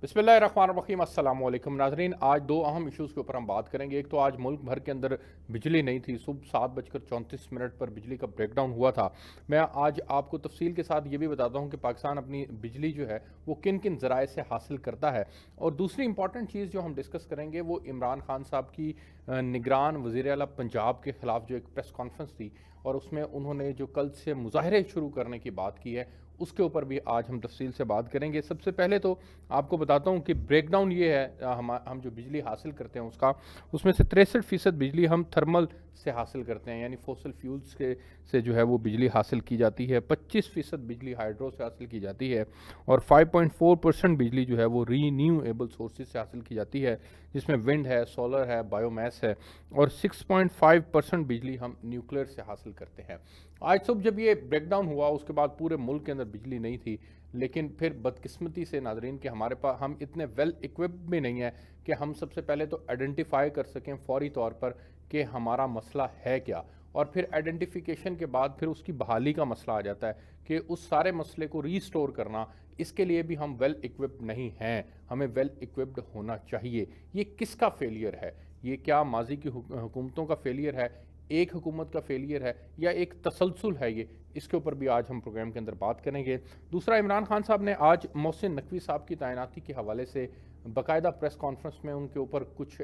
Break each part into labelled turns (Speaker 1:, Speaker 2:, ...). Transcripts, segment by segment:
Speaker 1: बिस्मिल्लाहिर्रहमानिर्रहीम अस्सलाम वालेकुम नाज़रीन। आज दो अहम इश्यूज़ के ऊपर हम बात करेंगे। एक तो आज मुल्क भर के अंदर बिजली नहीं थी, सुबह 7:34 पर बिजली का ब्रेकडाउन हुआ था। मैं आज आपको तफसील के साथ ये भी बताता हूँ कि पाकिस्तान अपनी बिजली जो है वो किन किन ज़राए से हासिल करता है। और दूसरी इंपॉर्टेंट चीज़ जो हम डिस्कस करेंगे वो इमरान खान साहब की निगरान वज़ीर आला पंजाब के ख़िलाफ़ जो एक प्रेस कॉन्फ्रेंस थी और उसमें उन्होंने जो कल से मुज़ाहरे शुरू करने की बात की है उसके ऊपर भी आज हम तफसील से बात करेंगे। सबसे पहले तो आपको बताता हूँ कि ब्रेकडाउन ये है, हम जो बिजली हासिल करते हैं उसका, उसमें से 63% बिजली हम थर्मल से हासिल करते हैं, यानी फोसिल फ्यूल्स के से जो है वो बिजली हासिल की जाती है। 25% बिजली हाइड्रो से हासिल की जाती है और 5.4% बिजली जो है वो रीन्यूएबल सोर्सेज से हासिल की जाती है, जिसमें विंड है, सोलर है, बायोमास है। और 6.5% बिजली हम न्यूक्लियर से हासिल करते हैं। आज सुबह जब ये ब्रेकडाउन हुआ उसके बाद पूरे मुल्क के अंदर बिजली नहीं थी, लेकिन फिर बदकिस्मती से नाजरीन कि हमारे पास हम इतने वेल इक्विप्ड भी नहीं है कि हम सबसे पहले तो आइडेंटिफाई कर सकें फौरी तौर पर कि हमारा मसला है क्या, और फिर आइडेंटिफिकेशन के बाद फिर उसकी बहाली का मसला आ जाता है कि उस सारे मसले को रीस्टोर करना, इसके लिए भी हम वेल इक्विप्ड नहीं हैं। हमें वेल इक्विप्ड होना चाहिए। ये किसका फेलियर है? ये क्या माजी की हुकूमतों का फेलियर है, एक हुकूमत का फेलियर है, या एक तसलसल है? ये इसके ऊपर भी आज हम प्रोग्राम के अंदर बात करेंगे। दूसरा, इमरान खान साहब ने आज मोहसिन नकवी साहब की तैनाती के हवाले से बाकायदा प्रेस कॉन्फ्रेंस में उनके ऊपर कुछ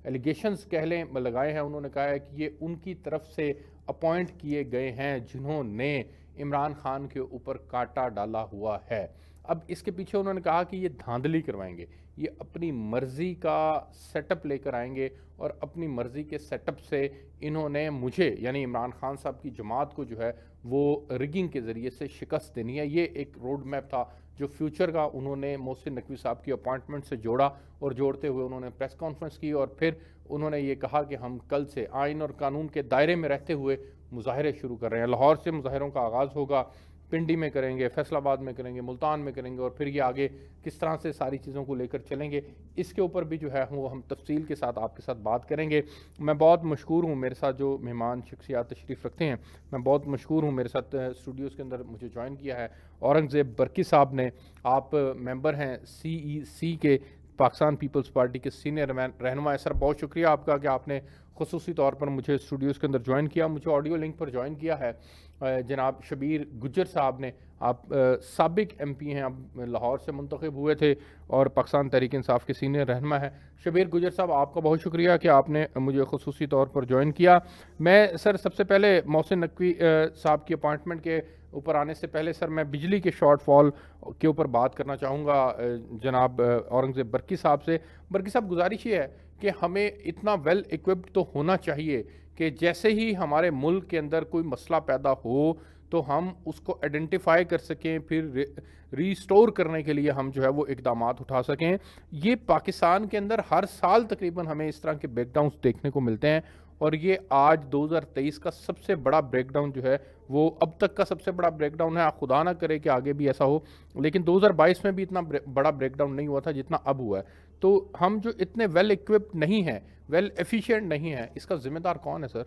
Speaker 1: एलिगेशंस कह लें लगाए हैं। उन्होंने कहा है कि ये उनकी तरफ से अपॉइंट किए गए हैं जिन्होंने इमरान खान के ऊपर कांटा डाला हुआ है। अब इसके पीछे उन्होंने कहा कि ये धांधली करवाएंगे, ये अपनी मर्ज़ी का सेटअप लेकर आएंगे और अपनी मर्ज़ी के सेटअप से इन्होंने मुझे यानी इमरान खान साहब की जमात को जो है वो रिगिंग के ज़रिए से शिकस्त देनी है। ये एक रोड मैप था जो फ्यूचर का उन्होंने मोहसिन नकवी साहब की अपॉइंटमेंट से जोड़ा, और जोड़ते हुए उन्होंने प्रेस कॉन्फ्रेंस की और फिर उन्होंने ये कहा कि हम कल से आइन और कानून के दायरे में रहते हुए मुजाहरे शुरू कर रहे हैं। लाहौर से मुजाहरों का आगाज़ होगा, पिंडी में करेंगे, फैसलाबाद में करेंगे, मुल्तान में करेंगे, और फिर ये आगे किस तरह से सारी चीज़ों को लेकर चलेंगे, इसके ऊपर भी जो है वो हम तफसील के साथ आपके साथ बात करेंगे। मैं बहुत मशहूर हूँ, मेरे साथ जो मेहमान शख्सियात तशरीफ़ रखते हैं, मैं बहुत मशहूर हूँ। मेरे साथ स्टूडियोज़ के अंदर मुझे ज्वाइन किया है औरंगज़ेब बरकी साहब ने। आप मेंबर हैं CEC के, पाकिस्तान पीपल्स पार्टी के सीनियर रहनुमा। सर, बहुत शुक्रिया आपका कि आपने खुसूसी तौर पर मुझे स्टूडियोज़ के अंदर ज्वाइन किया। मुझे ऑडियो लिंक पर ज्वाइन किया है जनाब शबीर गुज्जर साहब ने। आप साबिक MP हैं, अब लाहौर से मुंतखब हुए थे और पाकिस्तान तहरीक इंसाफ के सीनियर रहनुमा है। शबीर गुज्जर साहब, आपका बहुत शुक्रिया कि आपने मुझे खुसूसी तौर पर ज्वाइन किया। मैं सर सबसे पहले मोहसिन नकवी साहब की अपॉइंटमेंट के ऊपर आने से पहले सर मैं बिजली के शॉर्टफॉल के ऊपर बात करना चाहूँगा जनाब औरंगज़ेब बरकी साहब से। बरकी साहब, गुजारिश ये है कि हमें इतना वेल इक्विप्ड तो होना चाहिए कि जैसे ही हमारे मुल्क के अंदर कोई मसला पैदा हो तो हम उसको आइडेंटिफाई कर सकें, फिर रीस्टोर करने के लिए हम जो है वो इकदामात उठा सकें। ये पाकिस्तान के अंदर हर साल तकरीबन हमें इस तरह के ब्रेकडाउन्स देखने को मिलते हैं, और ये आज 2023 का सबसे बड़ा ब्रेकडाउन जो है वो अब तक का सबसे बड़ा ब्रेकडाउन है। खुदा ना करे कि आगे भी ऐसा हो, लेकिन 2022 में भी इतना बड़ा ब्रेकडाउन नहीं हुआ था जितना अब हुआ है। तो हम जो इतने वेल इक्विप्ड नहीं हैं, वेल एफिशिएंट नहीं है, इसका जिम्मेदार कौन है सर?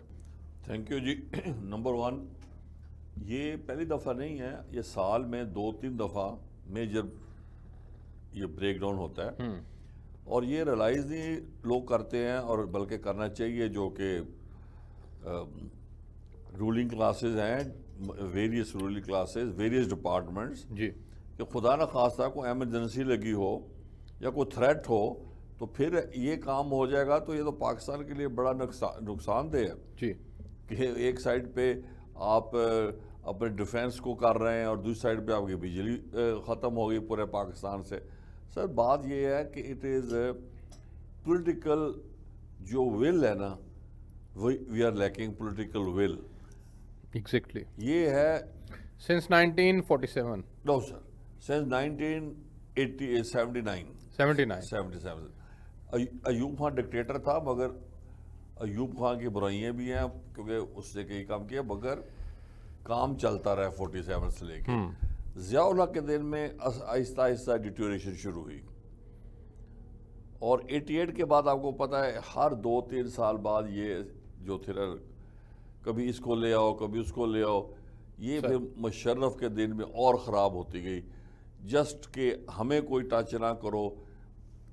Speaker 2: थैंक यू जी। नंबर वन, ये पहली दफ़ा नहीं है, ये साल में 2-3 दफ़ा मेजर ये ब्रेकडाउन होता है, और ये रियलाइज़ नहीं लोग करते हैं, और बल्कि करना चाहिए जो कि रूलिंग क्लासेस हैं, various ruling classes, various departments,
Speaker 1: जी
Speaker 2: कि खुदा न खास्ता कोई एमरजेंसी लगी हो या कोई थ्रेट हो तो फिर ये काम हो जाएगा, तो ये तो पाकिस्तान के लिए बड़ा नुकसानदेह है
Speaker 1: जी
Speaker 2: कि एक साइड पे आप अपने डिफेंस को कर रहे हैं और दूसरी साइड पे आपकी बिजली ख़त्म हो गई पूरे पाकिस्तान से। सर, बात ये है कि इट इज़ पॉलिटिकल जो विल है ना, we are lacking political will.
Speaker 1: Exactly.
Speaker 2: ये है
Speaker 1: since 1947।
Speaker 2: No sir, since 1979 77 Ayub Khan dictator था, मगर अयूब खान की बुराइयां भी हैं क्योंकि उसने कई काम किया, मगर काम चलता रहा 47 से लेके ज़िया-उल हक के दिन में आहिस्ता आहिस्ता डिटोरेशन शुरू हुई, और 88 के बाद आपको पता है हर 2-3 साल बाद ये जो थ्रिलर, कभी इसको ले आओ कभी उसको ले आओ, ये फिर मुशर्रफ के दिन में और ख़राब होती गई। जस्ट कि हमें कोई टच ना करो,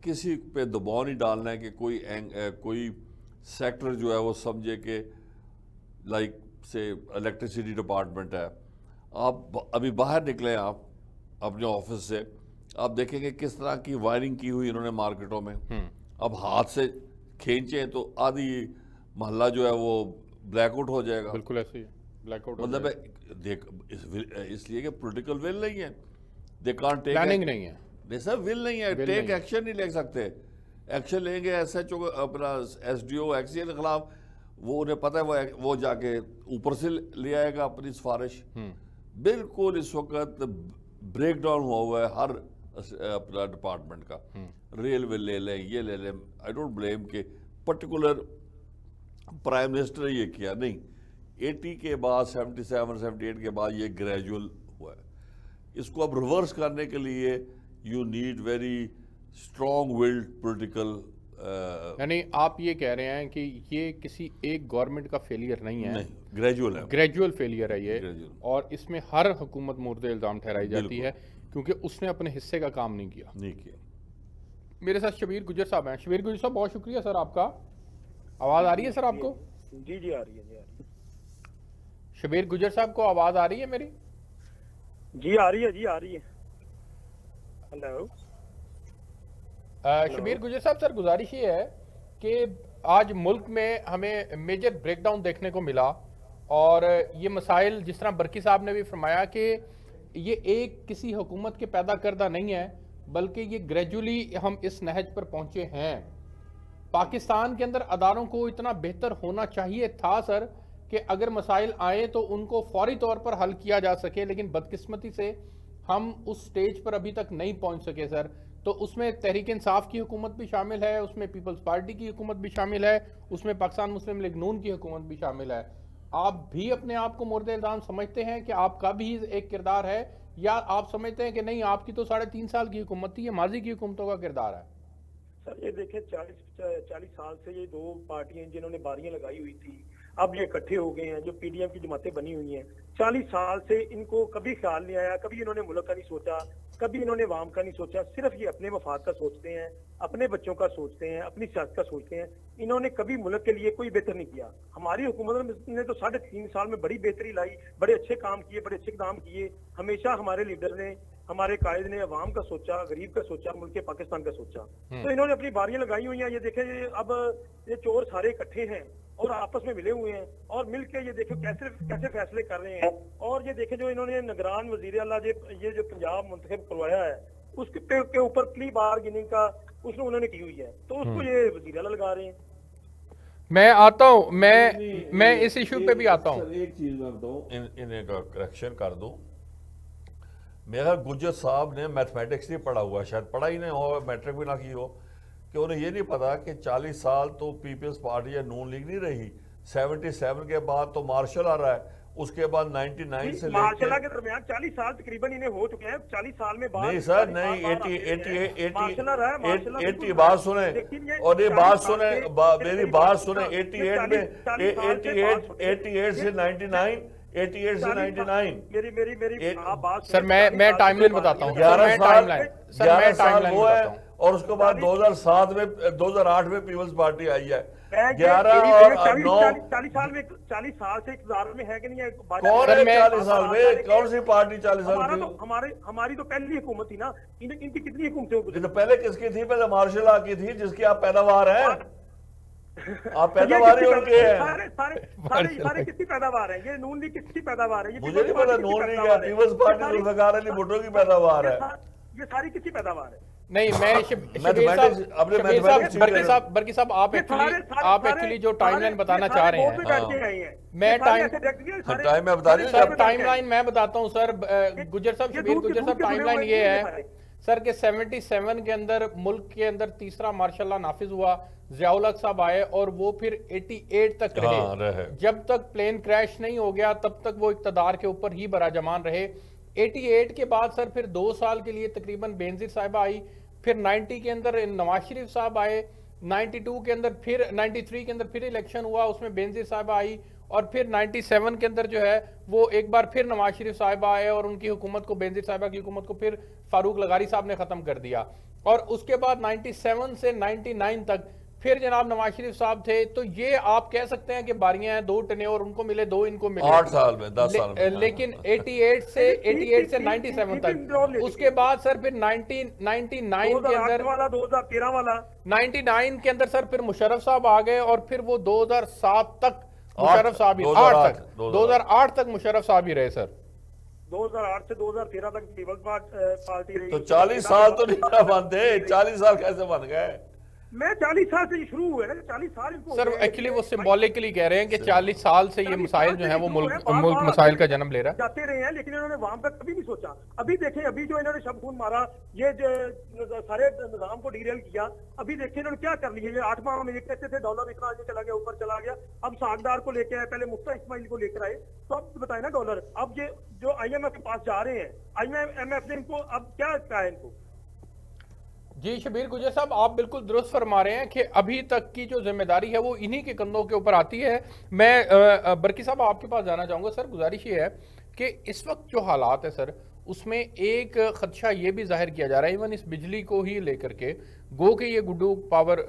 Speaker 2: किसी पे दबाव नहीं डालना है कि कोई सेक्टर जो है वो समझे कि लाइक से इलेक्ट्रिसिटी डिपार्टमेंट है, आप अभी बाहर निकले आप अपने ऑफिस से, आप देखेंगे किस तरह की वायरिंग की हुई इन्होंने मार्केटों में। अब हाथ से खींचे तो आधी मोहल्ला जो है वो ब्लैकआउट हो जाएगा।
Speaker 1: बिल्कुल ऐसे ही ब्लैकआउट
Speaker 2: मतलब देख इसलिए कि पॉलिटिकल विल नहीं है, दे कांट टेक
Speaker 1: प्लानिंग नहीं है,
Speaker 2: नहीं सर, विल नहीं है, टेक एक्शन नहीं ले सकते। एक्शन लेंगे एसएचओ अपना एसडीओ एक्सीएल के खिलाफ, वो उन्हें पता है वो जाके ऊपर से ले आएगा अपनी सिफारिश। बिल्कुल इस वक्त ब्रेक डाउन हुआ है हर अपना डिपार्टमेंट का। रेलवे ले लें, ये ले लें, आई डोंट ब्लेम के पर्टिकुलर प्राइम मिनिस्टर ये किया नहीं, 80 के बाद 77 78 के बाद ये ग्रेजुअल हुआ है। इसको अब रिवर्स करने के लिए you need very strong willed political.
Speaker 1: यानी आप ये कह रहे हैं कि ये किसी एक गवर्नमेंट का फेलियर नहीं है,
Speaker 2: नहीं, ग्रेजुअल है,
Speaker 1: ग्रेजुअल फेलियर है ये,
Speaker 2: Gradual।
Speaker 1: और इसमें हर हुकूमत मुर्दे इल्ज़ाम ठहराई जाती है क्योंकि उसने अपने हिस्से का काम नहीं किया। मेरे साथ शबीर गुजर साहब हैं। शबीर गुजर साहब, बहुत शुक्रिया सर आपका। आवाज़ आ रही है सर आपको?
Speaker 3: जी जी आ रही है, जी आ रही है।
Speaker 1: शबीर गुजर साहब को आवाज़ आ रही है मेरी?
Speaker 3: जी आ रही है, जी आ रही है। हेलो
Speaker 1: शबीर गुजर साहब, सर गुजारिश ये है कि आज मुल्क में हमें मेजर ब्रेकडाउन देखने को मिला, और ये मसाइल जिस तरह बरकी साहब ने भी फरमाया कि ये एक किसी हुकूमत के पैदा करदा नहीं है, बल्कि ये ग्रेजुअली हम इस नहज पर पहुंचे हैं। पाकिस्तान के अंदर अदारों को इतना बेहतर होना चाहिए था सर कि अगर मसाइल आए तो उनको फौरी तौर पर हल किया जा सके, लेकिन बदकिस्मती से हम उस स्टेज पर अभी तक नहीं पहुंच सके सर। तो उसमें तहरीक इंसाफ की हुकूमत भी शामिल है, उसमें पीपल्स पार्टी की हुकूमत भी शामिल है, उसमें पाकिस्तान मुस्लिम लीग नून की हुकूमत भी शामिल है। आप भी अपने आप को मुर्दे इल्ज़ाम समझते हैं कि आपका भी एक किरदार है, या आप समझते हैं कि नहीं, आपकी तो 3.5 साल की हुकूमत थी, ये माजी की हुकूमतों का किरदार है?
Speaker 3: सर, ये देखें 40 साल से ये दो पार्टियां जिन्होंने बारियां लगाई हुई थी, अब ये इकट्ठे हो गए हैं, जो पीडीएम की जमातें बनी हुई हैं। 40 साल से इनको कभी ख्याल नहीं आया, कभी इन्होंने मुल्क का नहीं सोचा, कभी इन्होंने वाम का नहीं सोचा, सिर्फ ये अपने मफाद का सोचते हैं, अपने बच्चों का सोचते हैं, अपनी सियासत का सोचते हैं। इन्होंने कभी मुल्क के लिए कोई बेहतर नहीं किया। हमारी हुकूमत ने तो 3.5 साल में बड़ी बेहतरी लाई, बड़े अच्छे काम किए, बड़े अच्छे काम किए। हमेशा हमारे लीडर ने, हमारे कायद ने अवाम का सोचा, गरीब का सोचा, मुल्क के पाकिस्तान का सोचा। तो इन्होंने अपनी बारियां लगाई हुई हैं। ये देखें, अब ये चोर सारे इकट्ठे हैं और आपस में मिले हुए हैं, और मिलके ये देखो कैसे कैसे फैसले कर रहे हैं। और ये देखें, जो इन्होंने निगरान वजीर आला ये जो पंजाब मुंतखब करवाया है, उसके ऊपर प्ली बारगेनिंग का उसने उन्होंने की हुई है, तो उसको ये वजीर आला लगा रहे हैं।
Speaker 1: मैं आता हूँ, मैं इस इशू पे भी आता हूँ।
Speaker 2: एक चीज मैं बताऊँ, इन्हें करेक्शन कर दूँ। मेरा गुज्जर साहब ने मैथमेटिक्स नहीं पढ़ा हुआ, शायद पढ़ा ही नहीं हो, मैट्रिक भी ना की हो, कि उन्हें ये नहीं पता कि 40 साल तो पीपल्स पार्टी या नून लीग नहीं रही। 77 के बाद तो मार्शल आ रहा है, उसके बाद 99 से
Speaker 3: मार्शल के दरमियान 40 साल तकरीबन इन्हें हो चुके हैं। 40 साल में
Speaker 2: नहीं सर, नहीं, 80 बात सुने, और ये बात सुने, मेरी बात सुने, 88 से 99, 88 से 99,
Speaker 3: मेरी आप बात
Speaker 1: सर, मैं टाइमलाइन बताता हूँ।
Speaker 2: 11 साल वो है,
Speaker 1: बताता
Speaker 2: और उसके बाद 2007 में 2008 में पीपल्स पार्टी आई है।
Speaker 3: 11 और 9 40 साल से इक़्तिदार में है कि नहीं है?
Speaker 2: कौन है 40 साल में? कौन सी पार्टी 40 साल की?
Speaker 3: हमारी तो पहली हुकूमत थी ना। इनकी कितनी हुकूमतें हुई?
Speaker 2: तो पहले किसकी थी? पहले मार्शल लॉ की थी, जिसकी आप पैदावार हैं। आप पैदावार ही उनके हैं।
Speaker 3: सारे किसकी पैदावार है? ये नून लीग किसकी पैदावार है?
Speaker 2: मुझे नहीं पता, नून लीग क्या, पीपल्स पार्टी जुल्फ़िकार अली भुट्टो की पैदावार है।
Speaker 3: ये सारी किसकी पैदावार है?
Speaker 1: नहीं, मैं बरकी साहब, आप एक्चुअली जो टाइमलाइन बताना चाह रहे हैं, मैं
Speaker 2: टाइम में बता रही हूँ,
Speaker 1: टाइमलाइन मैं बताता हूँ सर। गुजर साहब, शबीर गुजर साहब, टाइमलाइन ये है सर कि 77 के अंदर मुल्क के अंदर तीसरा मार्शल लॉ नाफिज हुआ, ज़ियाउल हक साहब आए, और वो फिर 88 तक रहे। जब तक प्लेन क्रैश नहीं हो गया तब तक वो इक़्तिदार के ऊपर ही बराजमान रहे। 88 के बाद सर फिर 2 साल के लिए तकरीबन बेनजीर साहिबा आई, फिर 90 के अंदर नवाज शरीफ साहब आए, 92 के अंदर फिर 93 के अंदर फिर इलेक्शन हुआ, उसमें बेनजीर साहिबा आई, और फिर 97 के अंदर जो है वो एक बार फिर नवाज शरीफ साहिबा आए और उनकी हुकूमत को, बेनजीर साहिबा की हुकूमत को फिर फारूक लगारी साहब ने खत्म कर दिया। और उसके बाद 97 से 99 तक फिर जनाब नवाज शरीफ साहब थे। तो ये आप कह सकते हैं कि बारियां हैं, 2 टने और उनको मिले 2, इनको मिले
Speaker 2: 8 साल में 10 साल में।
Speaker 1: लेकिन 88 से 97 तक, उसके बाद सर फिर 1999 के अंदर,
Speaker 3: 2013 वाला
Speaker 1: 99 के अंदर सर फिर मुशर्रफ साहब आ गए और फिर वो 2007 तक मुशर्रफ साहब ही, 2008 तक मुशर्रफ साहब ही रहे सर।
Speaker 3: 2008 से 2013 तक पीपल्स पार्टी रही।
Speaker 2: तो 40 साल तो नहीं बनते, 40 साल कैसे बन गए?
Speaker 3: मैं 40 साल से शुरू हुए ना, 40 साल इनको
Speaker 1: सर एक्चुअली वो सिंबॉलिकली कह रहे हैं कि 40 साल से ये मसाइल जो है वो मुल्क मसाइल का जन्म ले रहा है।
Speaker 3: जाते रहे हैं, लेकिन इन्होंने वहां पर कभी नहीं सोचा। अभी देखें, अभी जो इन्होंने शब खून मारा, ये जो सारे निजाम को डीरेल किया, अभी देखिए इन्होंने क्या कर लिया। ये 8 माह में ये कहते थे डॉलर इतना आगे चला गया, ऊपर चला गया, अब सागदार को लेके आए, पहले मुफ्ता इस्माइल को लेकर आए। तो अब बताए ना डॉलर, अब ये जो IMF के पास जा रहे हैं, IMF ने इनको अब क्या कहा है इनको।
Speaker 1: जी शबीर गुजर साहब, आप बिल्कुल दुरुस्त फरमा रहे हैं कि अभी तक की जो जिम्मेदारी है वो इन्हीं के कंधों के ऊपर आती है। मैं बरकी साहब आपके पास जाना चाहूँगा। सर गुजारिश ये है कि इस वक्त जो हालात है सर, उसमें एक खदशा ये भी जाहिर किया जा रहा है, इवन इस बिजली को ही लेकर के, गो के ये गुड्डू पावर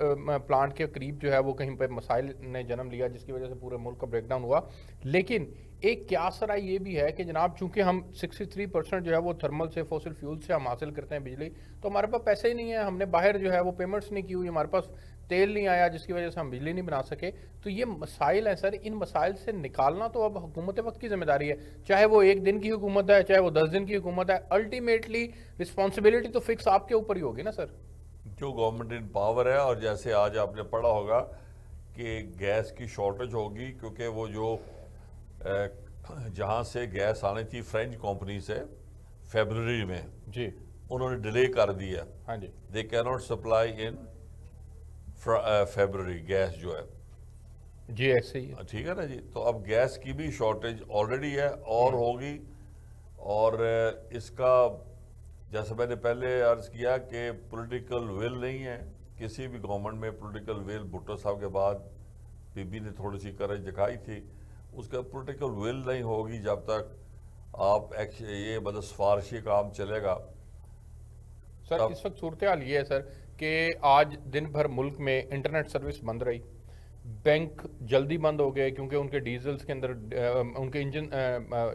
Speaker 1: प्लांट के करीब जो है वो कहीं पर मसाइल ने जन्म लिया जिसकी वजह से पूरे मुल्क का ब्रेकडाउन हुआ। लेकिन एक क्यासरा ये भी है कि जनाब चूंकि हम 63% जो है वो थर्मल से, फॉसिल फ्यूल से हम हासिल करते हैं बिजली, तो हमारे पास पैसे ही नहीं है, हमने बाहर जो है वो पेमेंट्स नहीं की हुई, हमारे पास तेल नहीं आया जिसकी वजह से हम बिजली नहीं बना सके। तो ये मसाइल हैं सर, इन मसाइल से निकालना तो अब हुकूमत वक्त की जिम्मेदारी है, चाहे वो 1 दिन की हुकूमत है, चाहे वो 10 दिन की हुकूमत है। अल्टीमेटली रिस्पॉन्सिबिलिटी तो फिक्स आपके ऊपर ही होगी ना सर।
Speaker 2: जो गवर्नमेंट इन पावर है, और जैसे आज आपने पढ़ा होगा कि गैस की शॉर्टेज होगी, क्योंकि वो जो जहाँ से गैस आनी थी फ्रेंच कंपनी से फरवरी में
Speaker 1: जी,
Speaker 2: उन्होंने डिले कर दिया।
Speaker 1: हाँ जी,
Speaker 2: they can not supply in February gas जो है
Speaker 1: जी ऐसे ही है।
Speaker 2: ठीक है ना जी। तो अब गैस की भी शॉर्टेज ऑलरेडी है और होगी। और इसका जैसे मैंने पहले अर्ज किया कि पॉलिटिकल विल नहीं है किसी भी गवर्नमेंट में। पॉलिटिकल विल भुट्टो साहब के बाद बीबी ने थोड़ी सी करज दिखाई थी, उसका पॉलिटिकल विल नहीं होगी जब तक आप ये मतलब सिफारशी काम चलेगा।
Speaker 1: सर इस वक्त सूरत हाल ये है सर कि आज दिन भर मुल्क में इंटरनेट सर्विस बंद रही, बैंक जल्दी बंद हो गए क्योंकि उनके डीजल्स के अंदर, उनके इंजन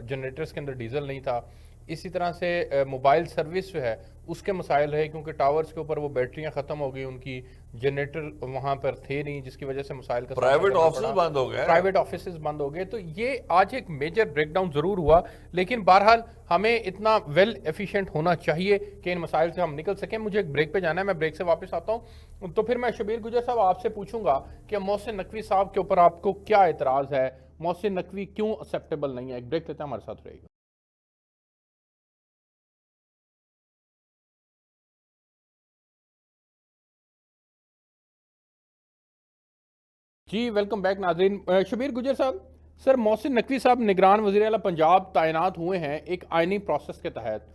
Speaker 1: जनरेटर्स के अंदर डीजल नहीं था। इसी तरह से मोबाइल सर्विस जो है उसके मसाइल है क्योंकि टावर्स के ऊपर वो बैटरियां ख़त्म हो गई, उनकी जनरेटर वहाँ पर थे नहीं जिसकी वजह से मसाइल का
Speaker 2: प्राइवेट ऑफिस बंद हो गए,
Speaker 1: प्राइवेट ऑफिस बंद हो गए। तो ये आज एक मेजर ब्रेकडाउन ज़रूर हुआ, लेकिन बहरहाल हमें इतना वेल एफिशिएंट होना चाहिए कि इन मसाइल से हम निकल सकें। मुझे एक ब्रेक पे जाना है, मैं ब्रेक से वापस आता हूँ। तो फिर मैं शबीर गुजर साहब आपसे पूछूंगा कि मोहसिन नकवी साहब के ऊपर आपको क्या एतराज़ है, मोहसिन नकवी क्यों एक्सेप्टेबल नहीं है। एक ब्रेक लेते हैं, हमारे साथ रहेगा। जी वेलकम बैक नाजरीन। शबीर गुजर साहब, सर मोहसिन नकवी साहब निगरान वज़ीर आला पंजाब तैनात हुए हैं एक आइनी प्रोसेस के तहत।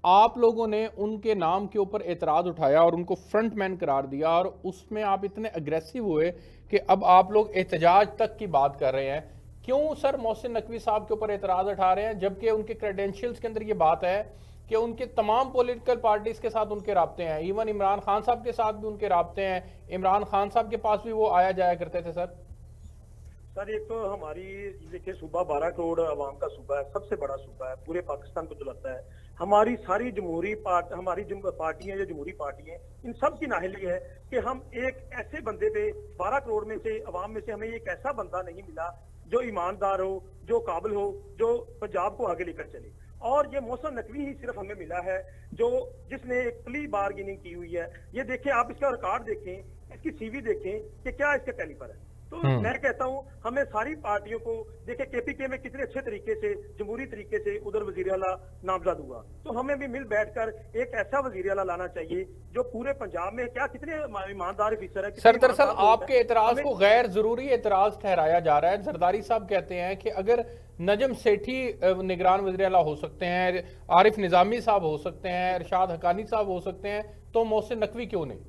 Speaker 1: आप लोगों ने उनके नाम के ऊपर एतराज़ उठाया और उनको फ्रंट मैन करार दिया और उसमें आप इतने अग्रेसिव हुए कि अब आप लोग एहतजाज तक की बात कर रहे हैं। क्यों सर मोहसिन नकवी साहब के ऊपर एतराज़ उठा रहे हैं जबकि उनके क्रेडेंशियल्स के अंदर ये बात है कि उनके तमाम पॉलिटिकल पार्टीज के साथ उनके राब्ते हैं, इवन इमरान खान साहब के साथ भी उनके राब्ते हैं, इमरान खान साहब के पास भी वो आया जाया करते थे।
Speaker 3: सर एक तो हमारी देखिए सूबा 12 करोड़ आवाम का सूबा है, सबसे बड़ा सूबा है, पूरे पाकिस्तान को चलाता है। हमारी सारी हमारी पार्टियां, जो जमहूरी पार्टी हैं, इन सब की नाहली है कि हम एक ऐसे बंदे पे 12 करोड़ में से आवाम में से हमें एक ऐसा बंदा नहीं मिला जो ईमानदार हो, जो काबिल हो, जो पंजाब को आगे लेकर चले। और ये मोहसिन नकवी ही सिर्फ हमें मिला है जिसने एक प्ली बार्गेनिंग की हुई है। ये देखें, आप इसका रिकॉर्ड देखें, इसकी CV देखें कि क्या इसका कैलिबर है। तो मैं कहता हूं हमें सारी पार्टियों को देखे, KPK में कितने अच्छे तरीके से, जमहूरी तरीके से उधर वजीर आला नामजद हुआ, तो हमें भी मिल बैठकर एक ऐसा वजीर आला लाना चाहिए जो पूरे पंजाब में क्या कितने ईमानदार अफसर है।
Speaker 1: सर दरअसल आपके एतराज को गैर जरूरी एतराज ठहराया जा रहा है। जरदारी साहब कहते हैं कि अगर नजम सेठी निगरान वज़ीर आला हो सकते हैं, आरिफ निजामी साहब हो सकते हैं, इरशाद हकानी साहब हो सकते हैं, तो मोहसिन नकवी क्यों नहीं।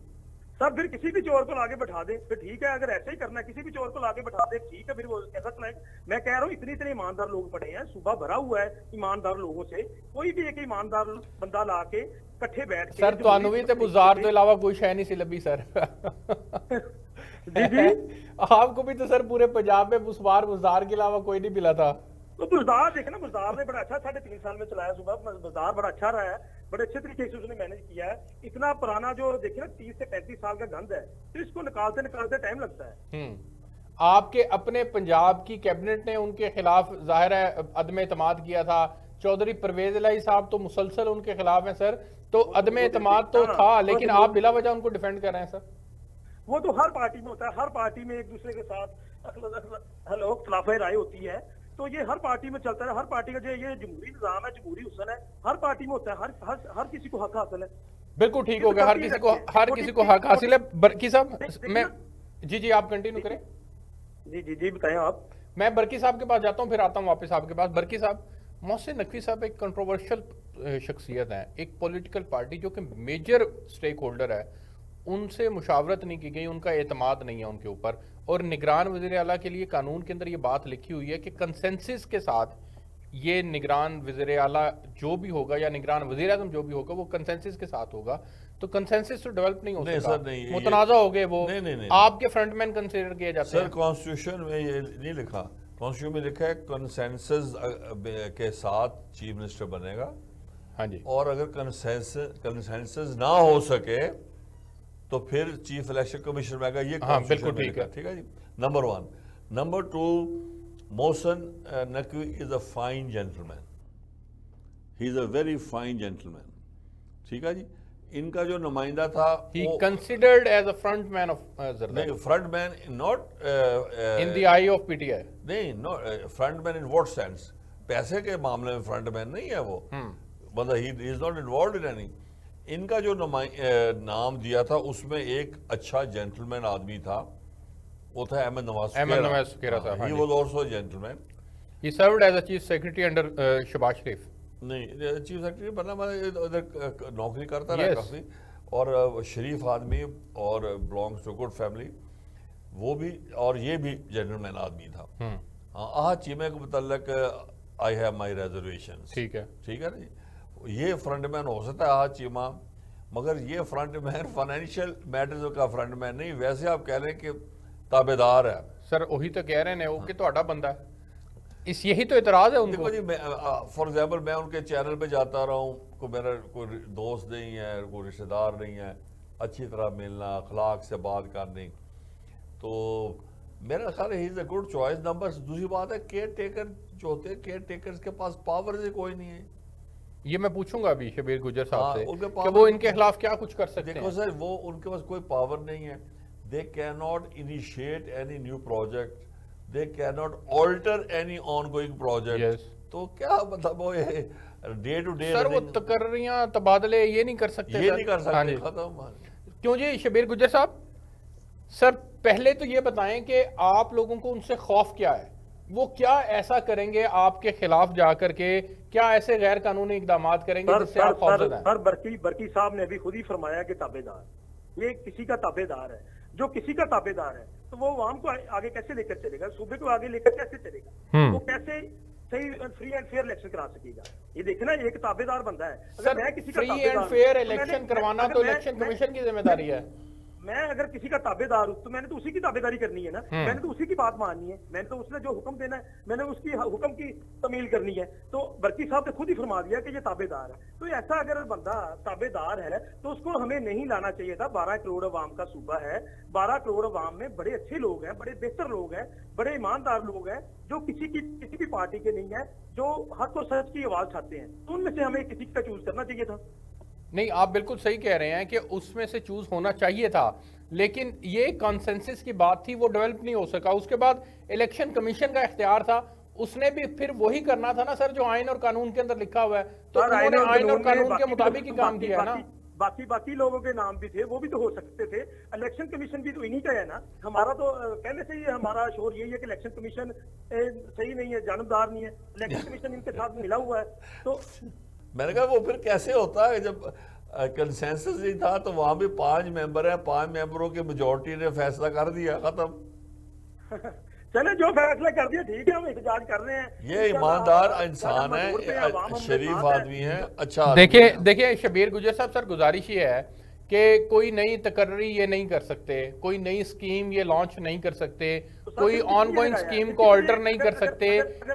Speaker 3: सब फिर किसी भी चोर को लाके बैठा दे, फिर ठीक है। अगर ऐसा ही करना है, किसी भी चोर को लाके बैठा दे, ठीक है, फिर वो ऐसा चलाए। मैं कह रहा हूँ इतने इतने ईमानदार लोग पड़े हैं, सूबा भरा हुआ है ईमानदार लोगों से, कोई भी एक ईमानदार बंदा ला के इकट्ठे बैठ के
Speaker 1: सर ਤੁਹਾਨੂੰ ਵੀ ਤੇ बुज़ार के अलावा कोई शय नहीं सी लभी सर।
Speaker 3: जी जी
Speaker 1: आपको भी तो सर पूरे पंजाब में बुज़ार के अलावा कोई नहीं मिला था।
Speaker 3: तो बुज़दार देखे ना, बुज़दार ने बड़ा अच्छा 3.5 साल में चलाया सूबा, बुज़दार बड़ा अच्छा रहा है, बड़े अच्छे तरीके से उसने मैनेज किया है। इतना पुराना जो देखे ना 30 से 35 साल का गंद है, तो इसको निकालते निकालते टाइम लगता है।
Speaker 1: आपके अपने पंजाब की कैबिनेट ने उनके खिलाफ जाहिर है अदम एतमाद किया था। चौधरी परवेज इलाही साहब तो मुसलसल उनके खिलाफ हैं सर, तो अदम एतमाद तो था, लेकिन आप बिला वजह उनको डिफेंड कर रहे हैं सर।
Speaker 3: वो तो हर पार्टी में होता है, हर पार्टी में एक दूसरे के साथ खिलाफे राय होती है, तो ये हर पार्टी में चलता है। हर पार्टी का जो ये जमहूरी निजाम है, जमहूरी हुसन है, हर पार्टी में होता है। हर किसी को हक हासिल है।
Speaker 1: बिल्कुल ठीक हो गया, हर किसी को हक हासिल है। बरकी साहब मैं जी आप कंटिन्यू करें।
Speaker 3: जी बताएं आप।
Speaker 1: मैं बरकी साहब के पास जाता हूं, फिर आता हूं वापस आपके पास। बरकी साहब, मोहसिन नकवी साहब एक कंट्रोवर्शियल शख्सियत है, एक पॉलिटिकल पार्टी जो कि मेजर स्टेक होल्डर है, उनसे मुशावरत नहीं की गई, उनका एतमाद नहीं है उनके ऊपर। और निगरान वज़ीर आला के लिए कानून के अंदर ये बात लिखी हुई है कि कंसेंसस के साथ ये निगरान वज़ीर आला जो भी होगा या निगरान वज़ीर आज़म जो भी होगा वो कंसेंसस के साथ होगा। तो कंसेंसस तो डेवलप नहीं हो सकता, मुतनाज़ा हो गए वो।
Speaker 2: नहीं,
Speaker 1: आपके फ्रंटमैन कंसीडर किए जाते हैं।
Speaker 2: सर कॉन्स्टिट्यूशन में ये नहीं लिखा, कॉन्स्टिट्यूशन में लिखा है कंसेंसस के साथ चीफ मिनिस्टर बनेगा।
Speaker 1: हाँ जी।
Speaker 2: और अगर कंसेंसस ना हो सके तो फिर चीफ इलेक्शन कमीशन में आएगा। ये
Speaker 1: बिल्कुल ठीक
Speaker 2: है जी। Number 1। Number 2, Mohsin Naqvi is a fine gentleman, he is a very fine gentleman, ठीक है जी। इनका जो नुमाइंदा था
Speaker 1: he considered as a front man of Zardari.
Speaker 2: नहीं, front man not
Speaker 1: in the eye of PTI.
Speaker 2: नहीं, no front man in what sense, पैसे के मामले में फ्रंट मैन नहीं है वो, मतलब he is not involve in any. इनका जो नाम दिया था उसमें एक अच्छा जेंटलमैन आदमी था, वो था अहमद नवाज सुखेरा साहब। He was also gentleman.
Speaker 1: He served as a chief secretary under Shahbaz Sharif.
Speaker 2: नहीं, चीफ सेक्रेटरी बना, उधर नौकरी करता रहा काफी, और शरीफ आदमी और बिलोंग्स टू गुड फैमिली, वो भी, और ये भी जेंटलमैन आदमी था। हाँ, आह चीमे के मुतल्लक आई हैव माई रिजर्वेशन, ठीक है ना जी। ये फ्रंटमैन हो सकता है आह चीमा, मगर ये फ्रंटमैन फाइनेंशियल मैटर्स का फ्रंटमैन नहीं। वैसे आप कह रहे हैं कि ताबेदार है।
Speaker 1: सर वही तो कह रहे हैं वो कि ਤੁਹਾਡਾ बंदा है, इस यही तो इतराज है उनको।
Speaker 2: देखो जी, मैं फॉर एग्जाम्पल मैं उनके चैनल पे जाता रहा हूँ, को मेरा कोई दोस्त नहीं है, कोई रिश्तेदार नहीं है, अच्छी तरह मिलना, अखलाक से बात करनी, तो मेरा ख्याल है ही is a good choice. Number दूसरी बात है, केयर टेकर जो होते हैं, केयर टेकर्स के पास पावर से कोई नहीं है।
Speaker 1: ये मैं पूछूंगा अभी शबीर गुजर साहब से
Speaker 2: कि
Speaker 1: वो इनके खिलाफ क्या कुछ कर सकते हैं।
Speaker 2: देखो सर, वो उनके पास कोई पावर नहीं है। They can not initiate any new project, they can not alter any ongoing project. तो क्या मतलब वो डे टू डे
Speaker 1: सर वो तकर्रियां तबादले ये नहीं कर सकते,
Speaker 2: ये नहीं कर सकते, खत्म।
Speaker 1: क्यों जी शबीर गुजर साहब? सर पहले तो ये बताएं कि आप लोगों को उनसे खौफ क्या है, वो क्या ऐसा करेंगे आपके खिलाफ जाकर के, क्या ऐसे गैर कानूनी इकदाम करेंगे जिससे आप खौफजदा हैं?
Speaker 3: सर बरकी साहब ने भी खुद ही फरमाया कि ताबेदार, ये किसी का ताबेदार है। जो किसी का ताबेदार है तो वो आवाम को आगे कैसे लेकर चलेगा, सूबे को आगे लेकर कैसे चलेगा, वो कैसे सही फ्री एंड फेयर इलेक्शन करा सकेगा? ये देखे ना, एक ताबेदार बंदा है।
Speaker 1: अगर मैं किसी का फ्री एंड फेयर इलेक्शन करवाना तो इलेक्शन कमीशन की जिम्मेदारी है।
Speaker 3: मैं अगर किसी का ताबेदार हूं तो मैंने तो उसी की ताबेदारी करनी है ना, मैंने तो उसी की बात माननी है, मैंने तो उसने जो हुक्म देना है मैंने उसकी हुक्म की तमील करनी है। तो बरकी साहब ने खुद ही फरमा दिया कि ये ताबेदार है। तो ऐसा अगर बंदा ताबेदार है तो उसको हमें नहीं लाना चाहिए था। 12 करोड़ अवाम का सूबा है, 12 करोड़ अवाम में बड़े अच्छे लोग हैं, बड़े बेहतर लोग हैं, बड़े ईमानदार लोग हैं, जो किसी भी पार्टी के नहीं है, जो हक और सच की आवाज उठाते हैं। तो उनमें से हमें किसी का चूज करना चाहिए था।
Speaker 1: नहीं, आप बिल्कुल सही कह रहे हैं कि उसमें से चूज होना चाहिए था, लेकिन ये कॉन्सेंसस की बात थी, वो डेवलप नहीं हो सका। उसके बाद इलेक्शन कमीशन का इख्तियार था, उसने भी फिर वही करना था ना सर जो आइन और कानून के अंदर लिखा हुआ है। तो उन्होंने आइन और कानून के मुताबिक ही काम किया है ना।
Speaker 3: बाकी लोगों के नाम भी थे, वो भी तो हो सकते थे। इलेक्शन कमीशन भी तो इन्हीं का है ना। हमारा तो पहले से ही हमारा शोर यही है कि इलेक्शन कमीशन सही नहीं है, जानबदार नहीं है, इलेक्शन कमीशन इनके साथ मिला हुआ है। तो
Speaker 2: मैंने कहा वो फिर कैसे होता है जब कंसेंसस नहीं था, तो वहां भी 5 मेंबर हैं, 5 मेंबरों की मेजोरिटी ने फैसला कर दिया, खत्म।
Speaker 3: चले जो फैसला कर दिया ठीक है, हम एहतजाज कर रहे हैं।
Speaker 2: ये ईमानदार इंसान है, शरीफ आदमी है, अच्छा आदमी
Speaker 1: देखिए
Speaker 2: है।
Speaker 1: देखिए शबीर गुजर साहब, सर गुजारिश ये है कि कोई नई तकर्री ये नहीं कर सकते, कोई नई स्कीम ये लॉन्च नहीं कर सकते, कोई ऑन गोइंग स्कीम को ऑल्टर नहीं कर सकते।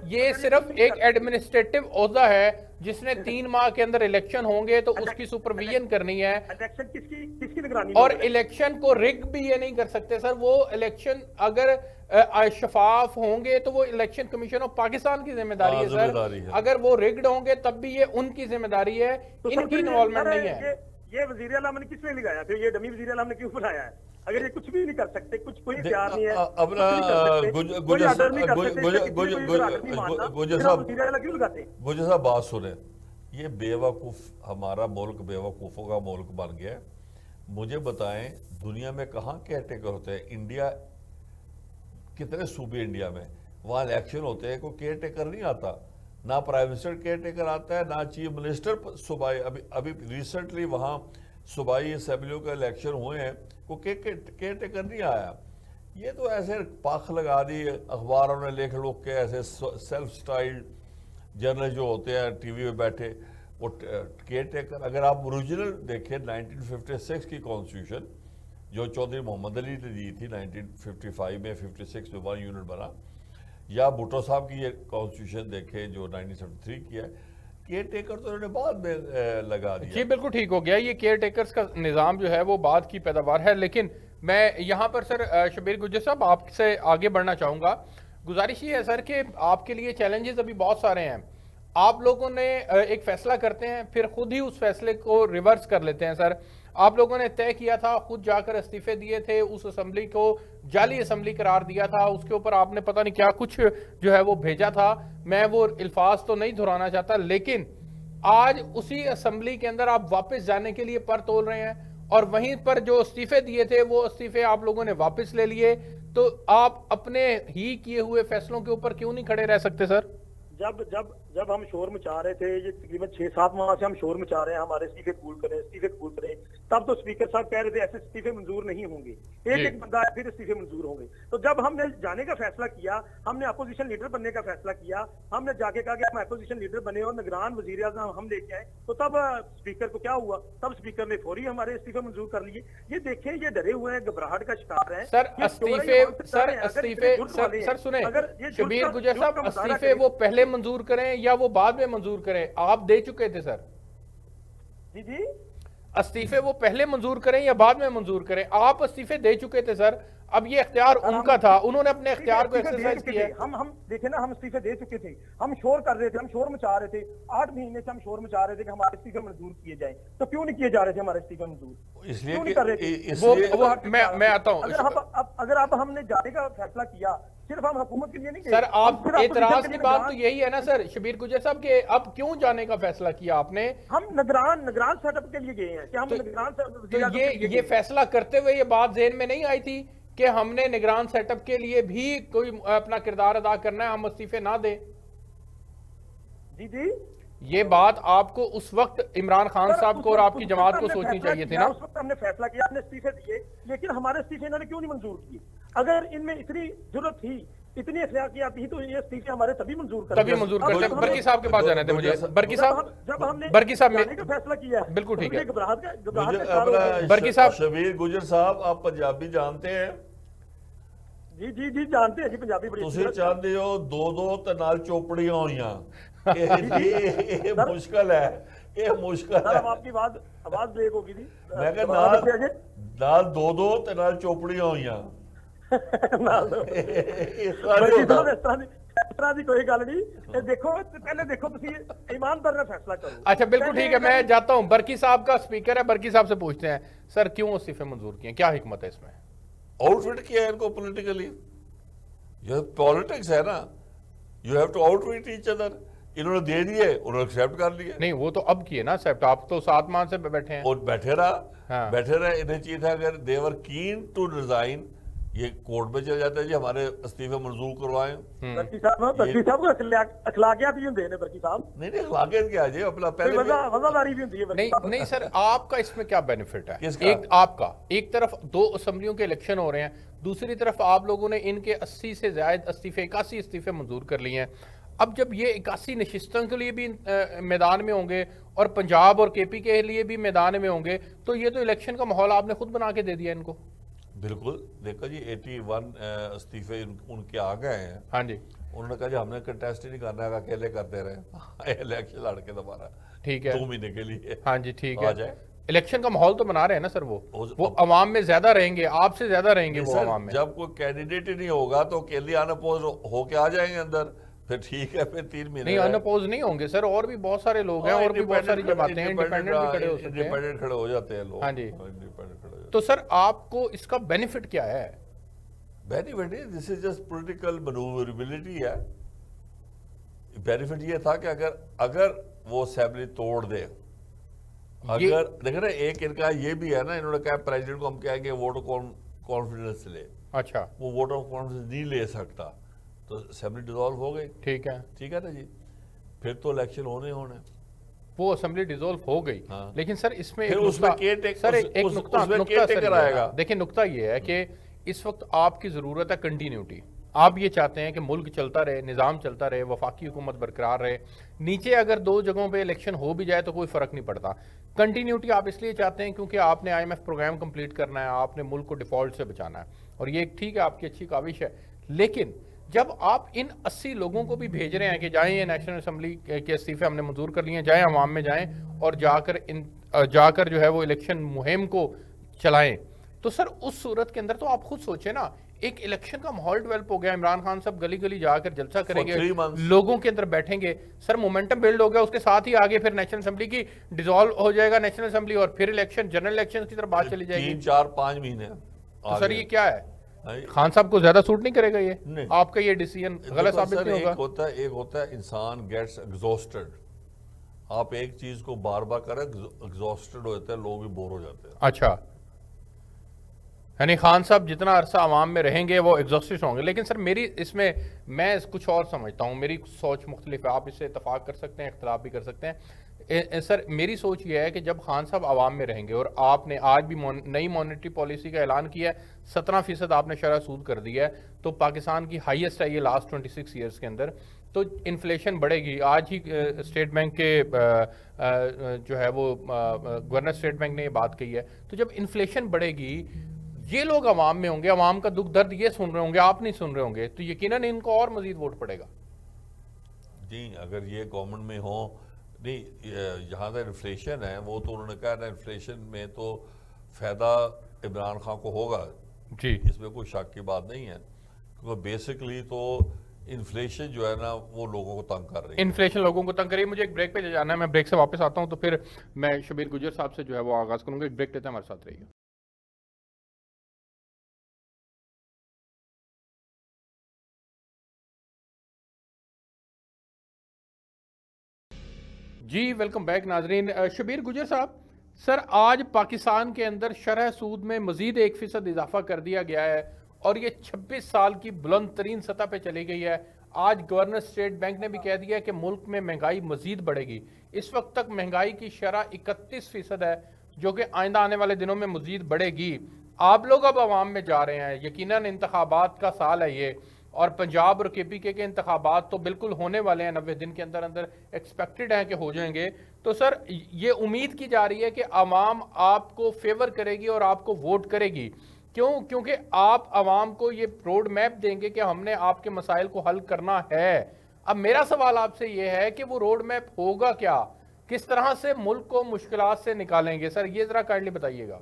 Speaker 1: ये सिर्फ एक एडमिनिस्ट्रेटिव ओहदा है जिसने 3 माह के अंदर इलेक्शन होंगे तो उसकी सुपरविजन करनी है,
Speaker 3: इलेक्शन किसकी निगरानी में
Speaker 1: और
Speaker 3: हो रहा है?
Speaker 1: इलेक्शन को रिग भी ये नहीं कर सकते सर। वो इलेक्शन अगर शफाफ होंगे तो वो इलेक्शन कमीशन ऑफ पाकिस्तान की जिम्मेदारी है
Speaker 2: जिम्मेदारी
Speaker 1: सर।
Speaker 2: है।
Speaker 1: अगर वो रिग्ड होंगे तब भी ये उनकी जिम्मेदारी है,
Speaker 3: तो सर
Speaker 1: इनकी
Speaker 3: फिर
Speaker 1: इन्वॉल्वमेंट
Speaker 3: सर
Speaker 1: नहीं है।
Speaker 3: ये वजीर आलम ने किसने लगाया? फिर ये डमी वजीर आलम ने क्यों बनाया है? अगर ये कुछ भी नहीं कर सकते, कुछ कोई इख्तियार नहीं है,
Speaker 2: अब
Speaker 3: कुछ नहीं कर सकते, कोई ऑर्डर नहीं कर सकते,
Speaker 2: गुजर
Speaker 3: किसी को कोई ऑर्डर नहीं मानना,
Speaker 2: गुजर
Speaker 3: फिर आप
Speaker 2: साहब,
Speaker 3: वजीर आलम क्यों लगाते हैं?
Speaker 2: मुझे साहब बात सुने, ये बेवकूफ़, हमारा मुल्क बेवकूफ़ों का मुल्क बन गया है। मुझे बताएं, दुनिया में कहाँ केयर टेकर होते हैं? इंडिया, कितने सूबे इंडिया में, वहाँ इलेक्शन होते हैं, कोई केयर टेकर नहीं आता, ना प्राइम मिनिस्टर केयर टेकर आता है, ना चीफ मिनिस्टर सूबाई। अभी अभी रिसेंटली वहाँ सूबाई असम्बलियों का इलेक्शन हुए हैं, कोई केयर टेकर नहीं आया। ये तो ऐसे पाख लगा दी अखबारों ने, लिख लोग के ऐसे सेल्फ स्टाइल्ड जर्नल जो होते हैं टीवी में बैठे, वो केयर टेकर। अगर आप ओरिजिनल देखें 1956 की कॉन्स्टिट्यूशन जो चौधरी मोहम्मद अली ने दी थी 1955 में, 56 में 1 यूनिट बना, या भुट्टो साहब की ये कॉन्स्टिट्यूशन देखें जो 1973 की है, केयर टेकर तो उन्होंने बाद में लगा दिया।
Speaker 1: जी बिल्कुल ठीक हो गया, ये केयर टेकर्स का निज़ाम जो है वो बाद की पैदावार है। लेकिन मैं यहाँ पर सर शबीर गुजर साहब आपसे आगे बढ़ना चाहूँगा। गुजारिश ये है सर कि आपके लिए चैलेंजेस अभी बहुत सारे हैं। आप लोगों ने एक फैसला करते हैं, फिर खुद ही उस फैसले को रिवर्स कर लेते हैं सर। आप लोगों ने तय किया था, खुद जाकर इस्तीफे दिए थे, उस असेंबली को जाली असेंबली करार दिया था, उसके ऊपर आपने पता नहीं क्या कुछ जो है वो भेजा था। मैं वो अल्फाज तो नहीं दोहराना चाहता, लेकिन आज उसी असेंबली के अंदर आप वापस जाने के लिए पर तोल रहे हैं, और वहीं पर जो इस्तीफे दिए थे वो इस्तीफे आप लोगों ने वापस ले लिए। तो आप अपने ही किए हुए फैसलों के ऊपर क्यों नहीं खड़े रह सकते सर?
Speaker 3: जब जब जब हम शोर मचा रहे थे, ये तकरीबन 6-7 माह से हम शोर मचा रहे हैं, हमारे इस्तीफे कबूल करें, इस्तीफे कबूल करें, तब तो स्पीकर साहब कह रहे थे ऐसे इस्तीफे मंजूर नहीं होंगे, एक एक बंदा है फिर इस्तीफे मंजूर होंगे। तो जब हमने जाने का फैसला किया, हमने अपोजिशन लीडर बनने का फैसला किया, हमने जाके कहा कि हम अपोजिशन लीडर बने और निगरान वजीर आज़म हम लेके आए, तो तब स्पीकर को क्या हुआ? तब स्पीकर ने फौरी हमारे इस्तीफे मंजूर कर लिए। ये देखें, ये डरे हुए हैं, घबराहट का शिकार है
Speaker 1: सर इस्तीफे, सर सुने शबीर गुजर साहब, इस्तीफे वो पहले मंजूर करें या वो बाद में मंजूर करें? आप दे चुके थे सर
Speaker 3: जी जी,
Speaker 1: इस्तीफे वो पहले मंजूर करें या बाद में मंजूर करें? आप इस्तीफे दे चुके थे सर, अब ये इख्तियार उनका था, उन्होंने अपने इख्तियार को एक्सरसाइज किया।
Speaker 3: हम देखे ना, हम इस्तीफे दे चुके थे, हम शोर कर रहे थे, हम शोर मचा रहे थे, 8 महीने से हम शोर मचा रहे थे कि हमारे इस्तीफे मंजूर किए जाए। तो क्यों नहीं किए जा रहे थे हमारे इस्तीफे मंजूर?
Speaker 2: इसलिए
Speaker 3: क्यों नहीं कर रहे थे?
Speaker 1: मैं आता हूं।
Speaker 3: अगर आप हमने जाने का फैसला किया, सिर्फ हम हुकूमत के लिए नहीं,
Speaker 1: सर आप एतराज की बात तो यही है ना सर शबीर गुजर साहब के, अब क्यों जाने का फैसला किया आपने?
Speaker 3: हम निगरान सेटअप के लिए गए हैं कि हम निगरान
Speaker 1: तो ये फैसला करते हुए ये बात ज़हन में नहीं आई थी कि हमने निगरान सेटअप के लिए भी कोई अपना किरदार अदा करना है, हम इस्तीफे ना दें?
Speaker 3: जी जी,
Speaker 1: ये बात आपको उस वक्त इमरान खान साहब को और आपकी जमात को सोचनी चाहिए थी ना।
Speaker 3: उस वक्त हमने फैसला किया, हमने इस्तीफे दिए, लेकिन हमारे इस्तीफे इन्होंने क्यों नहीं मंजूर किए? अगर इनमें इतनी जरूरत थी, इतनी एहतियात थी, तो ये इस्तीफे हमारे तभी मंजूर करते। बर्की साहब के पास जाने थे मुझे। बर्की साहब, जब हमने
Speaker 1: बर्की साहब
Speaker 3: जाने का फैसला किया,
Speaker 1: बिल्कुल ठीक है।
Speaker 2: बर्की साहब, शबीर गुजर साहब, आप पंजाबी जानते हैं?
Speaker 3: जी जी जी, जानते हैं जी, पंजाबी बड़ी।
Speaker 2: ਤੁਸੀਂ ਚਾਹੁੰਦੇ ਹੋ ਦੋ ਤੇ ਨਾਲ ਚੋਪੜੀਆਂ ਹੋਈਆਂ, ਇਹ ਮੁਸ਼ਕਲ ਹੈ, ਇਹ ਮੁਸ਼ਕਲ
Speaker 3: सर,
Speaker 2: है।
Speaker 3: अब आपकी आवाज ब्रेक होगी जी।
Speaker 2: मैं कहा ਨਾਲ ਦੋ ਤੇ ਨਾਲ ਚੋਪੜੀਆਂ ਹੋਈਆਂ।
Speaker 3: इस तरह की कोई गल नहीं। देखो, पहले देखो, ईमानदार ना फैसला करो।
Speaker 1: अच्छा बिल्कुल ठीक है, मैं जाता हूं। बर्की साहब का स्पीकर है, बर्की साहब से पूछते हैं सर क्यों इस्तीफे मंजूर किए, क्या हिकमत है इसमें?
Speaker 2: आउटफिट किया है इनको पॉलिटिकली, ये पॉलिटिक्स है ना, you have to outfit each other. इन्होंने दे दिए, उन्होंने एक्सेप्ट कर लिए।
Speaker 1: नहीं वो तो अब किए ना एक्सेप्ट, आप तो 7 माह से बैठे हैं।
Speaker 2: और बैठे रहा,
Speaker 1: हाँ।
Speaker 2: बैठे रहे। इन्हें चाहिए था अगर देवर कीन टू रिजाइन ये कोर्ट में चले जाते हैं जी हमारे इस्तीफे मंजूर करवाएं।
Speaker 3: बरकी साहब को अखलाकियात भी होंगे ने बरकी साहब।
Speaker 2: नहीं अखलाकियत क्या है जी, अपना पहले
Speaker 3: वफादारी भी होती है बरकी साहब।
Speaker 1: नहीं सर, आपका इसमें क्या बेनिफिट है?
Speaker 2: किसका?
Speaker 1: एक तरफ 2 असेंबलियों के इलेक्शन हो रहे हैं, दूसरी तरफ आप लोगों ने इनके 80 से ज्यादा इस्तीफे 81 इस्तीफे मंजूर कर लिए हैं। अब जब ये 81 नशिस्तों के लिए भी मैदान में होंगे और पंजाब और केपी के लिए भी मैदान में होंगे, तो ये तो इलेक्शन का माहौल आपने खुद बना के दे दिया इनको।
Speaker 2: बिल्कुल, देखो जी 81 इस्तीफे उनके आ गए हैं।
Speaker 1: हाँ जी,
Speaker 2: उन्होंने कहा जी हमने कंटेस्ट ही नहीं करना है, अकेले करते रहे इलेक्शन लड़ के दोबारा,
Speaker 1: ठीक है,
Speaker 2: 2 महीने के लिए।
Speaker 1: हाँ जी ठीक
Speaker 2: आ
Speaker 1: है।
Speaker 2: जाए।
Speaker 1: इलेक्शन का माहौल तो बना रहे हैं ना सर, वो अवाम में ज्यादा रहेंगे, आपसे ज्यादा रहेंगे वो अवाम में।
Speaker 2: जब कोई कैंडिडेट ही नहीं होगा तो अकेले अनअपोज होके आ जाएंगे अंदर, फिर ठीक है, फिर 3 महीने
Speaker 1: नहीं अनअपोज नहीं होंगे सर, और भी बहुत सारे लोग हैं, और भी बहुत सारी जमातें हैं, इंडिपेंडेंट भी खड़े हो सकते हैं।
Speaker 2: इंडिपेंडेंट खड़े हो जाते हैं लोग।
Speaker 1: हाँ जी,
Speaker 2: इंडिपेंडेंट खड़े हो जाते
Speaker 1: तो सर आपको इसका बेनिफिट क्या है?
Speaker 2: बेनिफिट है, this is just political manoeuvrability है। बेनिफिट ये था कि अगर वो असेंबली तोड़ दे, अगर देखे ना, एक इनका ये भी है ना, इन्होंने कहा प्रेसिडेंट को हम कहेंगे वोट कॉन्फिडेंस ले। अच्छा, वो वोट ऑफ कॉन्फिडेंस नहीं ले सकता तो असेंबली डिसॉल्व हो गई। ठीक है ना जी, फिर तो इलेक्शन होने
Speaker 1: वो असेंबली डिसॉल्व हो गई।
Speaker 2: हाँ।
Speaker 1: लेकिन सर इसमें
Speaker 2: फिर उसमें एक
Speaker 1: नुकता आएगा। देखिए नुकता ये है कि इस वक्त आपकी जरूरत है कंटिन्यूटी। आप ये चाहते हैं कि मुल्क चलता रहे, निज़ाम चलता रहे, वफाकी हुकूमत बरकरार रहे। नीचे अगर 2 जगहों पे इलेक्शन हो भी जाए तो कोई फ़र्क नहीं पड़ता। कंटिन्यूटी आप इसलिए चाहते हैं क्योंकि आपने IMF प्रोग्राम कंप्लीट करना है, आपने मुल्क को डिफ़ॉल्ट से बचाना है, और ये ठीक है, आपकी अच्छी काविश है। लेकिन जब आप इन 80 लोगों को भी भेज रहे हैं कि जाएं, ये नेशनल असम्बली के इस्तीफे हमने मंजूर कर लिए हैं, जाएं अवाम में जाएं और जाकर जो है वो इलेक्शन मुहिम को चलाएं, तो सर उस सूरत के अंदर तो आप खुद सोचें ना, एक इलेक्शन का माहौल डेवलप हो गया, इमरान खान सब गली गली जाकर जलसा करेंगे, लोगों के अंदर बैठेंगे, सर मोमेंटम बिल्ड हो गया, उसके साथ ही आगे फिर नेशनल असेंबली की डिसॉल्व हो जाएगा नेशनल असेंबली, और फिर इलेक्शन, जनरल इलेक्शन की तरफ बात चली जाएगी।
Speaker 2: 3, 4, 5 महीने।
Speaker 1: तो सर ये क्या है? खान साहब को ज्यादा सूट नहीं करेगा ये? नहीं। आपका ये डिसीजन गलत साबित नहीं होगा?
Speaker 2: एक होता है इंसान गेट्स एग्जॉस्टेड। आप एक चीज को बार बार करें, एग्जॉस्टेड होते हैं लोग, भी बोर हो जाते हैं।
Speaker 1: अच्छा, यानी खान साहब जितना अरसा आवाम में रहेंगे वो एग्जॉस्टेड होंगे। लेकिन सर मेरी इसमें मैं कुछ और समझता हूँ, मेरी सोच मुख्तलिफ है, आप इससे इतफाक कर सकते हैं, इख्तलाफ भी कर सकते हैं। सर मेरी सोच ये है कि जब खान साहब आवाम में रहेंगे, और आपने आज भी नई मॉनेटरी पॉलिसी का ऐलान किया है, 17% आपने शरह सूद कर दिया है, तो पाकिस्तान की हाईएस्ट है ये लास्ट 26 ईयर्स के अंदर, तो इन्फ्लेशन बढ़ेगी। आज ही स्टेट बैंक के जो है वो गवर्नर स्टेट बैंक ने ये बात कही है, तो जब इन्फ्लेशन बढ़ेगी, ये लोग अवाम में होंगे, अवाम का दुख दर्द ये सुन रहे होंगे, आप नहीं सुन रहे होंगे, तो यकीनन इनको और मजीद वोट पड़ेगा।
Speaker 2: जी, अगर ये गवर्नमेंट में हो, नहीं जहाँ तक इन्फ्लेशन है, वो तो उन्होंने कहा ना, इन्फ्लेशन में तो फायदा इमरान खान को होगा जी, इसमें कोई शक की बात नहीं है, क्योंकि बेसिकली तो इन्फ्लेशन जो है ना वो लोगों को तंग कर रही है।
Speaker 1: इन्फ्लेशन लोगों को तंग कर रही है। मुझे एक ब्रेक पे जाना है, मैं ब्रेक से वापस आता हूँ, तो फिर मैं शबीर गुजर साहब से जो है वो आगाज करूँगा। एक ब्रेक लेते हैं, हमारे साथ रहिए। जी वेलकम बैक नाजरीन। शबीर गुजर साहब, सर आज पाकिस्तान के अंदर शरह सूद में मजीद 1% इजाफा कर दिया गया है, और ये 26 साल की बुलंद तरीन सतह पे चली गई है। आज गवर्नर स्टेट बैंक ने भी कह दिया कि मुल्क में महंगाई मजीद बढ़ेगी। इस वक्त तक महंगाई की शरह 31% है, जो कि आइंदा आने वाले दिनों में मजीद बढ़ेगी। आप लोग अब आवाम में जा रहे हैं, यकीनन इंतखाबात का साल है ये, और पंजाब और KPK के इंतखाबात तो बिल्कुल होने वाले हैं, 90 दिन के अंदर अंदर एक्सपेक्टेड है कि हो जाएंगे। तो सर ये उम्मीद की जा रही है कि आवाम आपको फेवर करेगी और आपको वोट करेगी। क्यों? क्योंकि आप आवाम को ये रोड मैप देंगे कि हमने आपके मसाइल को हल करना है। अब मेरा सवाल आपसे ये है कि वो रोड मैप होगा क्या, किस तरह से मुल्क को मुश्किलात से निकालेंगे? सर ये जरा काइंडली बताइएगा।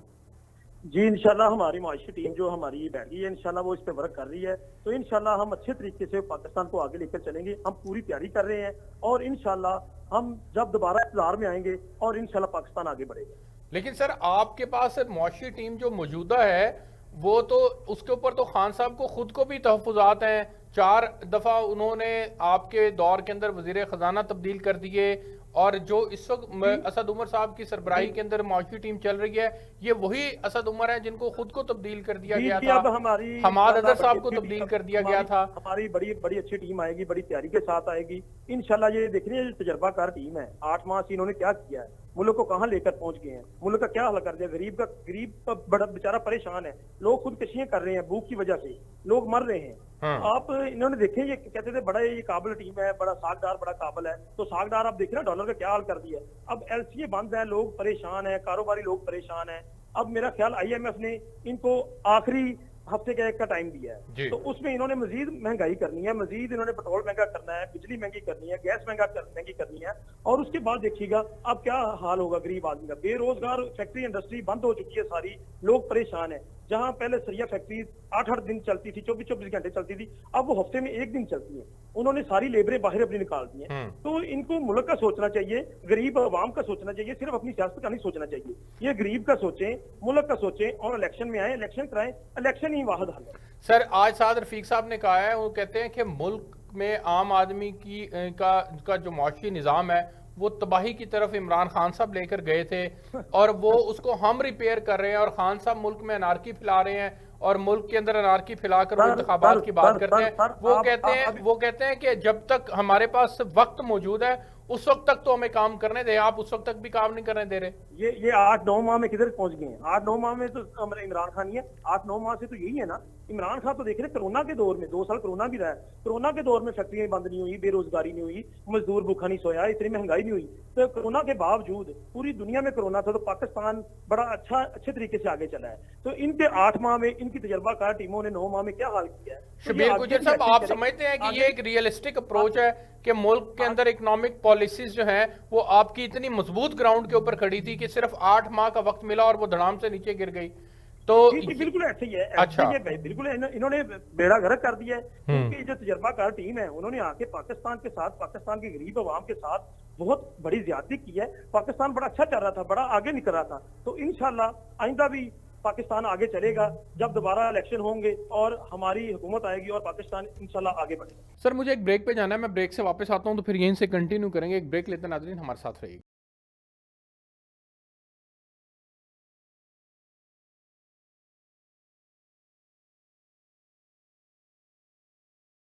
Speaker 3: जी इंशाल्लाह हमारी माशी टीम जो हमारी बैठ गई है, इंशाल्लाह वो इस पे वर्क कर रही है, तो इंशाल्लाह हम अच्छे तरीके से पाकिस्तान को आगे लेकर चलेंगे। हम पूरी तैयारी कर रहे हैं, और इंशाल्लाह हम जब दोबारा इक़्तिदार में आएंगे और इंशाल्लाह पाकिस्तान आगे बढ़ेगा।
Speaker 1: लेकिन सर आपके पास मुआशी टीम जो मौजूदा है, वो तो उसके ऊपर तो खान साहब को खुद को भी तहफ़्फ़ुज़ात हैं। 4 दफ़ा उन्होंने आपके दौर के अंदर वज़ीर ख़जाना तब्दील कर दिए, और जो इस वक्त असद उमर साहब की सरबराही के अंदर माशी टीम चल रही है, ये वही असद उमर है जिनको खुद को तब्दील कर दिया गया था,
Speaker 3: अब हमारी
Speaker 1: हमाद अदर साहब को तब्दील कर दिया गया था।
Speaker 3: हमारी बड़ी बड़ी अच्छी टीम आएगी, बड़ी तैयारी के साथ आएगी इंशाल्लाह। ये देख रही है, तजर्बाकार टीम है। 8 माह से इन्होंने क्या किया है, मुल्क को कहां लेकर पहुंच गए हैं, मुल्क का क्या हल कर दिया। गरीब का बड़ा बेचारा परेशान है, लोग खुदकशियां कर रहे हैं भूख की वजह से, लोग मर रहे हैं। आप इन्होंने देखे, ये कहते थे बड़ा ये काबिल टीम है, बड़ा सागदार, बड़ा काबिल है, तो सागदार आप देखे ना डॉलर का क्या हाल कर दिया। अब एलसीए बंद है, लोग परेशान है, कारोबारी लोग परेशान है। अब मेरा ख्याल आईएमएफ ने इनको आखिरी हफ्ते का एक का टाइम दिया है, तो उसमें इन्होंने मजीद महंगाई करनी है, मजीद इन्होंने पेट्रोल महंगा करना है, बिजली महंगी करनी है, गैस महंगी करनी है। और उसके बाद देखिएगा अब क्या हाल होगा गरीब आदमी का। बेरोजगार, फैक्ट्री इंडस्ट्री बंद हो चुकी है सारी, लोग परेशान है। जहां पहले सरिया फैक्ट्री 8-8 दिन चलती थी, 24-24 घंटे चलती थी, अब वो हफ्ते में 1 दिन चलती है। उन्होंने सारी लेबरें बाहर अपनी निकाल दी हैं। तो इनको मुल्क का सोचना चाहिए, गरीब अवाम का सोचना चाहिए, सिर्फ अपनी सियासत का नहीं सोचना चाहिए। ये गरीब का सोचें, मुल्क का सोचें और इलेक्शन में आए, इलेक्शन कराएं। इलेक्शन ही वाहिद हल है।
Speaker 1: सर, आज साद रफीक साहब ने कहा है, वो कहते हैं कि मुल्क में आम आदमी की का जो मुआशी निज़ाम है वो तबाही की तरफ इमरान खान साहब लेकर गए थे और वो उसको हम रिपेयर कर रहे हैं, और खान साहब मुल्क में अनारकी फैला रहे हैं और मुल्क के अंदर अनारकी फैलाकर वो इंतखाबात की बात करते हैं। वो कहते हैं कि जब तक हमारे पास वक्त मौजूद है उस वक्त तक तो हमें काम करने दे, आप उस वक्त तक भी काम नहीं करने दे रहे।
Speaker 3: ये 8-9 माह में किधर पहुंच गए हैं? 8-9 माह में तो इमरान खान ही है। 8-9 माह से तो यही है ना। इमरान खान तो देख रहे कोरोना के दौर में, 2 साल कोरोना भी रहा है, कोरोना के दौर में फैक्ट्रियां बंद नहीं हुई, बेरोजगारी नहीं हुई, मजदूर भूखा नहीं सोया, इतनी महंगाई नहीं हुई। तो कोरोना के बावजूद पूरी दुनिया में कोरोना था, तो पाकिस्तान बड़ा अच्छे तरीके से आगे चला है। तो इनके 8 माह में इनकी तजर्बाकार टीमों ने 9 माह में क्या हाल किया है?
Speaker 1: शबीर गुजर साहब, आप समझते हैं कि ये एक रियलिस्टिक अप्रोच है कि मुल्क के अंदर इकोनॉमिक पॉलिसीज जो है वो आपकी इतनी मजबूत ग्राउंड के ऊपर खड़ी थी कि सिर्फ 8 माह का वक्त मिला और वो धड़ाम से नीचे गिर गई? तो
Speaker 3: बिल्कुल ऐसे ही है।
Speaker 1: अच्छा,
Speaker 3: बिल्कुल इन्होंने बेड़ा गर्क कर दिया है। उनकी जो तजर्बाकार टीम है, उन्होंने आके पाकिस्तान के साथ, पाकिस्तान के गरीब अवाम के साथ बहुत बड़ी ज्यादती की है। पाकिस्तान बड़ा अच्छा चल रहा था, बड़ा आगे निकल रहा था। तो इंशाल्लाह आइंदा भी पाकिस्तान आगे चलेगा जब दोबारा इलेक्शन होंगे और हमारी हुकूमत आएगी और पाकिस्तान इंशाल्लाह आगे बढ़ेगा।
Speaker 1: सर, मुझे एक ब्रेक पे जाना है, मैं ब्रेक से वापस आता हूं तो फिर यहीं से कंटिन्यू करेंगे। एक ब्रेक लेते नाज़रीन, हमारे साथ रहिए।